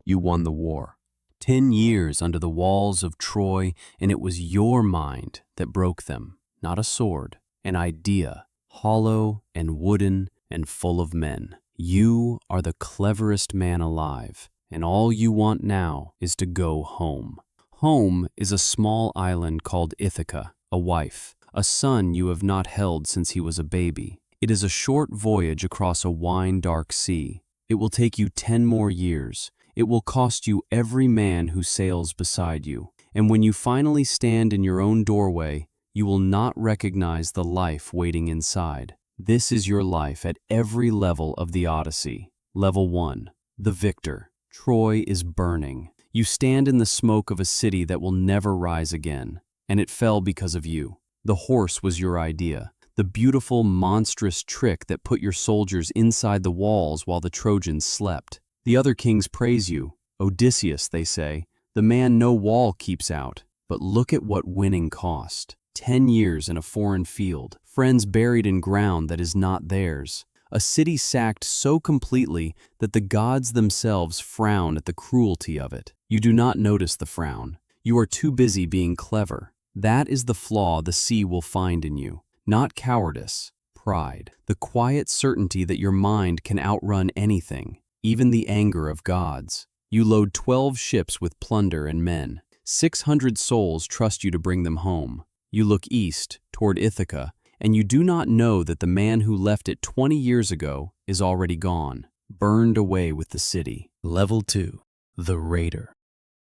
You won the war. 10 years under the walls of Troy, and it was your mind that broke them, not a sword, an idea, hollow and wooden and full of men. You are the cleverest man alive, and all you want now is to go home. Home is a small island called Ithaca, a wife, a son you have not held since he was a baby. It is a short voyage across a wine-dark sea. It will take you 10 more years. It will cost you every man who sails beside you. And when you finally stand in your own doorway, you will not recognize the life waiting inside. This is your life at every level of the Odyssey. Level 1. The victor. Troy is burning. You stand in the smoke of a city that will never rise again, and it fell because of you. The horse was your idea, the beautiful, monstrous trick that put your soldiers inside the walls while the Trojans slept. The other kings praise you. Odysseus, they say, the man no wall keeps out. But look at what winning cost. 10 years in a foreign field, friends buried in ground that is not theirs, a city sacked so completely that the gods themselves frown at the cruelty of it. You do not notice the frown. You are too busy being clever. That is the flaw the sea will find in you. Not cowardice, pride, the quiet certainty that your mind can outrun anything, even the anger of gods. You load 12 ships with plunder and men. 600 souls trust you to bring them home. You look east, toward Ithaca, and you do not know that the man who left it 20 years ago is already gone, burned away with the city. Level 2. The Raider.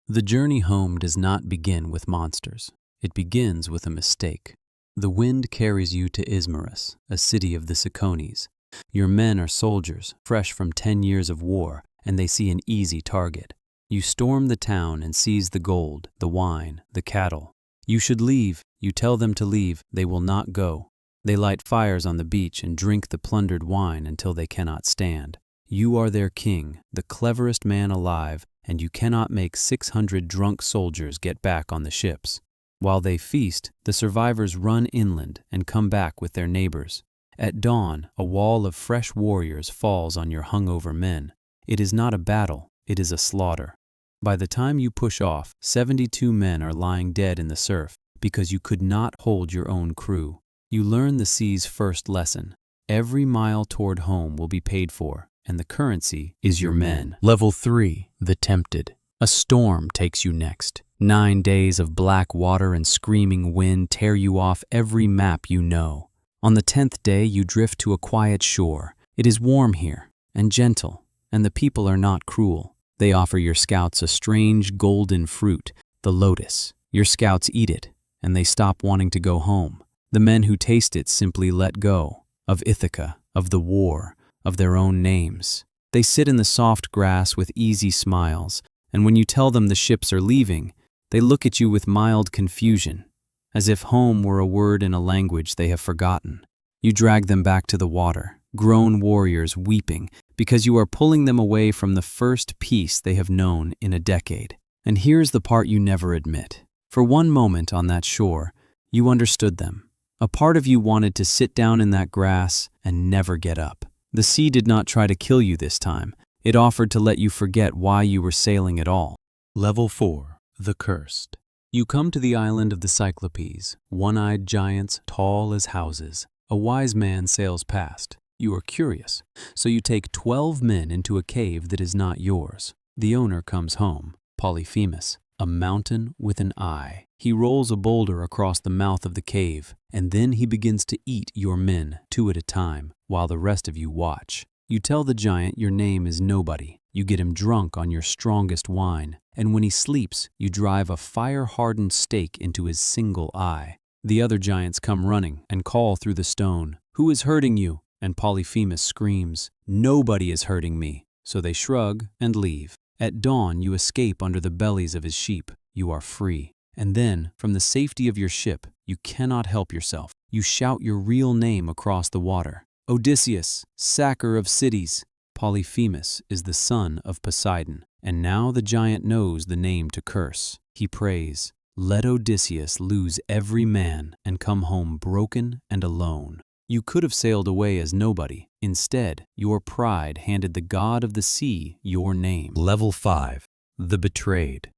The journey home does not begin with monsters. It begins with a mistake. The wind carries you to Ismarus, a city of the Cicones. Your men are soldiers, fresh from 10 years of war, and they see an easy target. You storm the town and seize the gold, the wine, the cattle. You should leave. You tell them to leave. They will not go. They light fires on the beach and drink the plundered wine until they cannot stand. You are their king, the cleverest man alive, and you cannot make 600 drunk soldiers get back on the ships. While they feast, the survivors run inland and come back with their neighbors. At dawn, a wall of fresh warriors falls on your hungover men. It is not a battle, it is a slaughter. By the time you push off, 72 men are lying dead in the surf because you could not hold your own crew. You learn the sea's first lesson. Every mile toward home will be paid for, and the currency is your men. Level 3. The Tempted. A storm takes you next. 9 days of black water and screaming wind tear you off every map you know. On the 10th day, you drift to a quiet shore. It is warm here, and gentle, and the people are not cruel. They offer your scouts a strange golden fruit, the lotus. Your scouts eat it, and they stop wanting to go home. The men who taste it simply let go of Ithaca, of the war, of their own names. They sit in the soft grass with easy smiles, and when you tell them the ships are leaving, they look at you with mild confusion, as if home were a word in a language they have forgotten. You drag them back to the water, grown warriors weeping, because you are pulling them away from the first peace they have known in a decade. And here's the part you never admit. For one moment on that shore, you understood them. A part of you wanted to sit down in that grass and never get up. The sea did not try to kill you this time. It offered to let you forget why you were sailing at all. Level 4. The Cursed. You come to the island of the Cyclopes, one-eyed giants tall as houses. A wise man sails past. You are curious, so you take 12 men into a cave that is not yours. The owner comes home, Polyphemus, a mountain with an eye. He rolls a boulder across the mouth of the cave, and then he begins to eat your men 2 at a time, while the rest of you watch. You tell the giant your name is Nobody. You get him drunk on your strongest wine, and when he sleeps, you drive a fire-hardened stake into his single eye. The other giants come running and call through the stone, "Who is hurting you?" And Polyphemus screams, "Nobody is hurting me." So they shrug and leave. At dawn, you escape under the bellies of his sheep. You are free. And then, from the safety of your ship, you cannot help yourself. You shout your real name across the water. Odysseus, sacker of cities. Polyphemus is the son of Poseidon, and now the giant knows the name to curse. He prays, "Let Odysseus lose every man and come home broken and alone." You could have sailed away as nobody. Instead, your pride handed the god of the sea your name. Level 5. The Betrayed.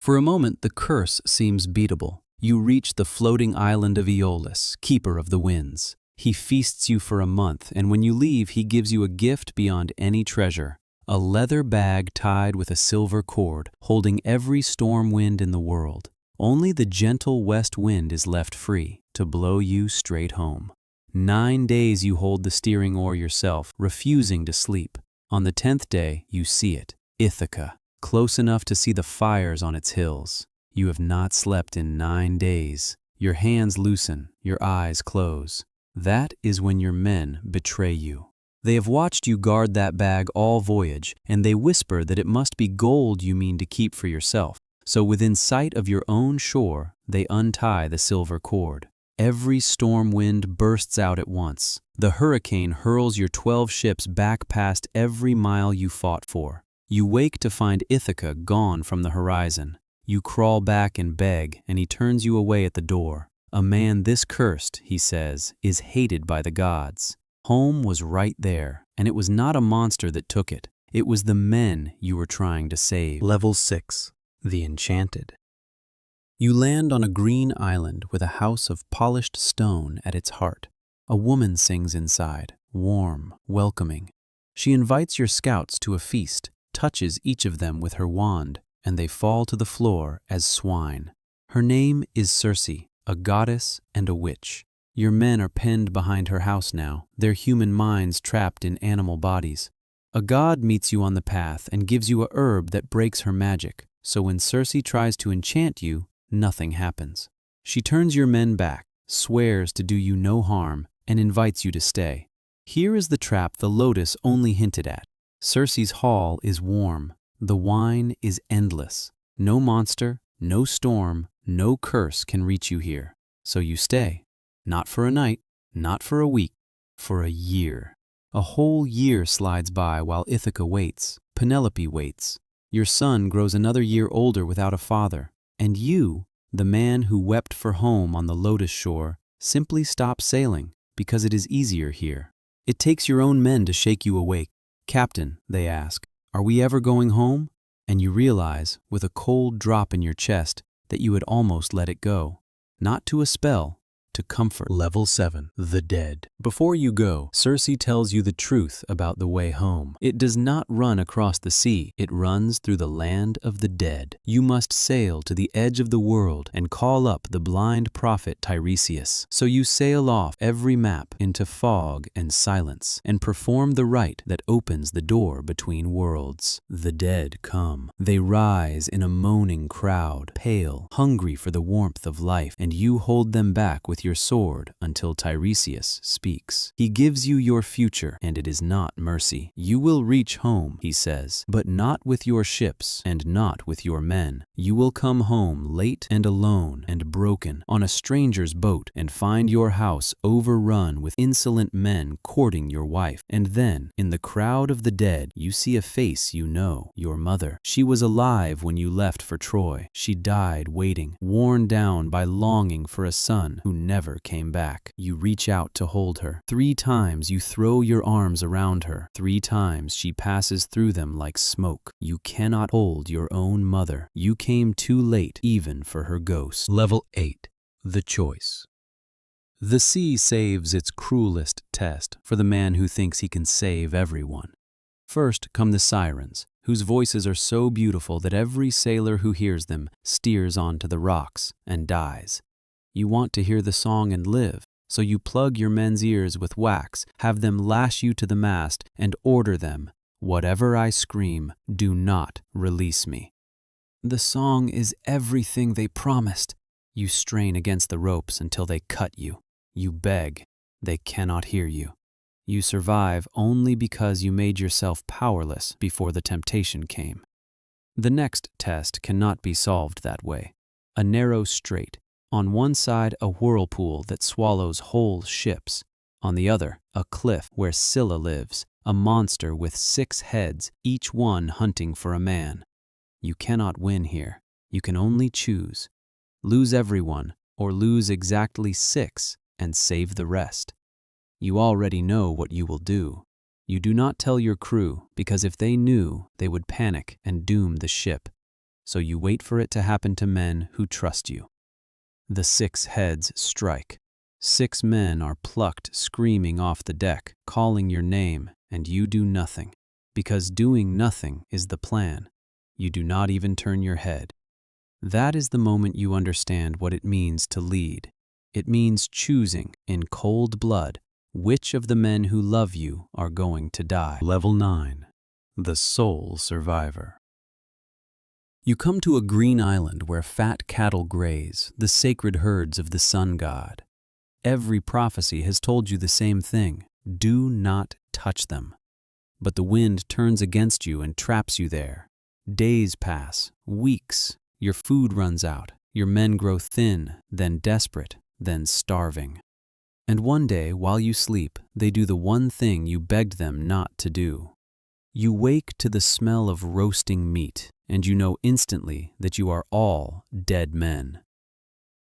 For a moment, the curse seems beatable. You reach the floating island of Aeolus, keeper of the winds. He feasts you for a month, and when you leave, he gives you a gift beyond any treasure. A leather bag tied with a silver cord, holding every storm wind in the world. Only the gentle west wind is left free to blow you straight home. 9 days you hold the steering oar yourself, refusing to sleep. On the 10th day, you see it, Ithaca, close enough to see the fires on its hills. You have not slept in 9 days. Your hands loosen, your eyes close. That is when your men betray you. They have watched you guard that bag all voyage, and they whisper that it must be gold you mean to keep for yourself. So within sight of your own shore, they untie the silver cord. Every storm wind bursts out at once. The hurricane hurls your 12 ships back past every mile you fought for. You wake to find Ithaca gone from the horizon. You crawl back and beg, and he turns you away at the door. A man this cursed, he says, is hated by the gods. Home was right there, and it was not a monster that took it. It was the men you were trying to save. Level 6. The Enchanted. You land on a green island with a house of polished stone at its heart. A woman sings inside, warm, welcoming. She invites your scouts to a feast, touches each of them with her wand, and they fall to the floor as swine. Her name is Circe, a goddess and a witch. Your men are penned behind her house now, their human minds trapped in animal bodies. A god meets you on the path and gives you a herb that breaks her magic, so when Circe tries to enchant you, nothing happens. She turns your men back, swears to do you no harm, and invites you to stay. Here is the trap the lotus only hinted at. Circe's hall is warm. The wine is endless. No monster, no storm, no curse can reach you here. So you stay. Not for a night, not for a week, for a year. A whole year slides by while Ithaca waits. Penelope waits. Your son grows another year older without a father. And you, the man who wept for home on the lotus shore, simply stop sailing because it is easier here. It takes your own men to shake you awake. Captain, they ask, are we ever going home? And you realize, with a cold drop in your chest, that you had almost let it go. Not to a spell, to comfort. Level 7. The Dead. Before you go, Circe tells you the truth about the way home. It does not run across the sea. It runs through the land of the dead. You must sail to the edge of the world and call up the blind prophet Tiresias. So you sail off every map into fog and silence and perform the rite that opens the door between worlds. The dead come. They rise in a moaning crowd, pale, hungry for the warmth of life, and you hold them back with your sword until Tiresias speaks. He gives you your future, and it is not mercy. You will reach home, he says, but not with your ships and not with your men. You will come home late and alone and broken on a stranger's boat and find your house overrun with insolent men courting your wife. And then, in the crowd of the dead, you see a face you know, your mother. She was alive when you left for Troy. She died waiting, worn down by longing for a son who never came back. You reach out to hold her. 3 times you throw your arms around her. 3 times she passes through them like smoke. You cannot hold your own mother. You came too late even for her ghost. Level 8. The Choice. The sea saves its cruelest test for the man who thinks he can save everyone. First come the sirens, whose voices are so beautiful that every sailor who hears them steers onto the rocks and dies. You want to hear the song and live, so you plug your men's ears with wax, have them lash you to the mast, and order them, whatever I scream, do not release me. The song is everything they promised. You strain against the ropes until they cut you. You beg. They cannot hear you. You survive only because you made yourself powerless before the temptation came. The next test cannot be solved that way. A narrow strait. On one side, a whirlpool that swallows whole ships. On the other, a cliff where Scylla lives, a monster with 6 heads, each one hunting for a man. You cannot win here. You can only choose. Lose everyone, or lose exactly 6 and save the rest. You already know what you will do. You do not tell your crew, because if they knew, they would panic and doom the ship. So you wait for it to happen to men who trust you. The 6 heads strike. 6 men are plucked screaming off the deck, calling your name, and you do nothing. Because doing nothing is the plan. You do not even turn your head. That is the moment you understand what it means to lead. It means choosing, in cold blood, which of the men who love you are going to die. Level 9. The Sole Survivor. You come to a green island where fat cattle graze, the sacred herds of the sun god. Every prophecy has told you the same thing: do not touch them. But the wind turns against you and traps you there. Days pass, weeks, your food runs out, your men grow thin, then desperate, then starving. And one day, while you sleep, they do the one thing you begged them not to do. You wake to the smell of roasting meat, and you know instantly that you are all dead men.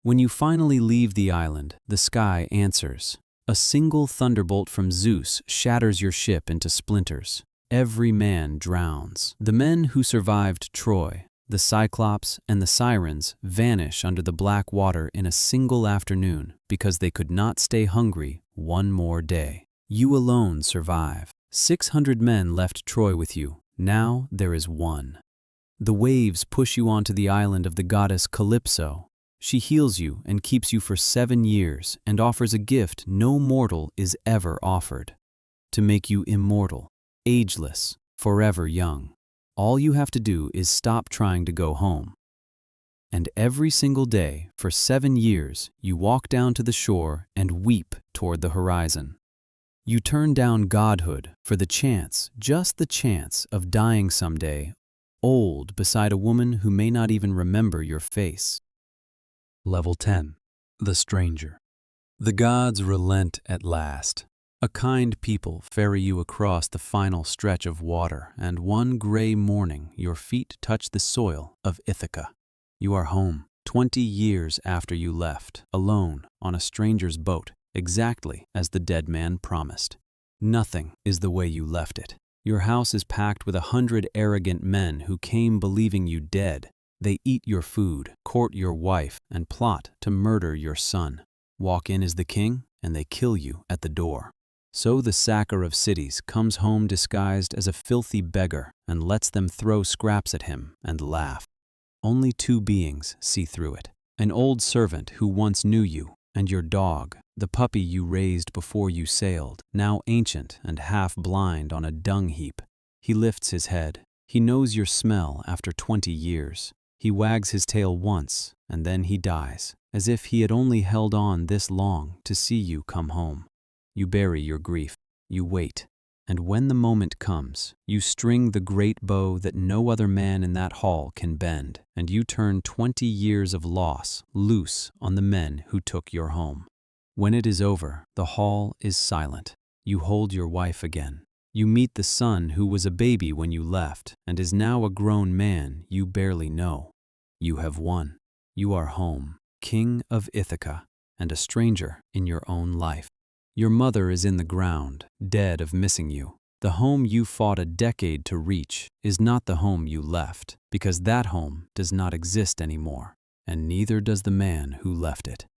When you finally leave the island, the sky answers. A single thunderbolt from Zeus shatters your ship into splinters. Every man drowns. The men who survived Troy, the Cyclops and the Sirens, vanish under the black water in a single afternoon because they could not stay hungry one more day. You alone survive. 600 men left Troy with you. Now there is one. The waves push you onto the island of the goddess Calypso. She heals you and keeps you for 7 years and offers a gift no mortal is ever offered: to make you immortal, ageless, forever young. All you have to do is stop trying to go home. And every single day, for 7 years, you walk down to the shore and weep toward the horizon. You turn down godhood for the chance, just the chance, of dying someday, old beside a woman who may not even remember your face. Level 10. The Stranger. The gods relent at last. A kind people ferry you across the final stretch of water, and one gray morning your feet touch the soil of Ithaca. You are home, 20 years after you left, alone on a stranger's boat, exactly as the dead man promised. Nothing is the way you left it. Your house is packed with 100 arrogant men who came believing you dead. They eat your food, court your wife, and plot to murder your son. Walk in as the king, and they kill you at the door. So the sacker of cities comes home disguised as a filthy beggar and lets them throw scraps at him and laugh. Only 2 beings see through it: an old servant who once knew you, and your dog, the puppy you raised before you sailed, now ancient and half blind on a dung heap. He lifts his head. He knows your smell after 20 years. He wags his tail once, and then he dies, as if he had only held on this long to see you come home. You bury your grief. You wait. And when the moment comes, you string the great bow that no other man in that hall can bend, and you turn 20 years of loss loose on the men who took your home. When it is over, the hall is silent. You hold your wife again. You meet the son who was a baby when you left and is now a grown man you barely know. You have won. You are home, king of Ithaca, and a stranger in your own life. Your mother is in the ground, dead of missing you. The home you fought a decade to reach is not the home you left, because that home does not exist anymore, and neither does the man who left it.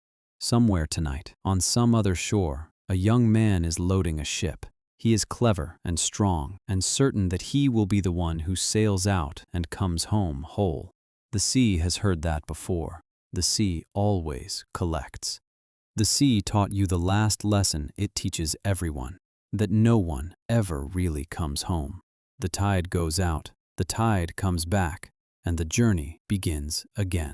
Somewhere tonight, on some other shore, a young man is loading a ship. He is clever and strong and certain that he will be the one who sails out and comes home whole. The sea has heard that before. The sea always collects. The sea taught you the last lesson it teaches everyone, that no one ever really comes home. The tide goes out, the tide comes back, and the journey begins again.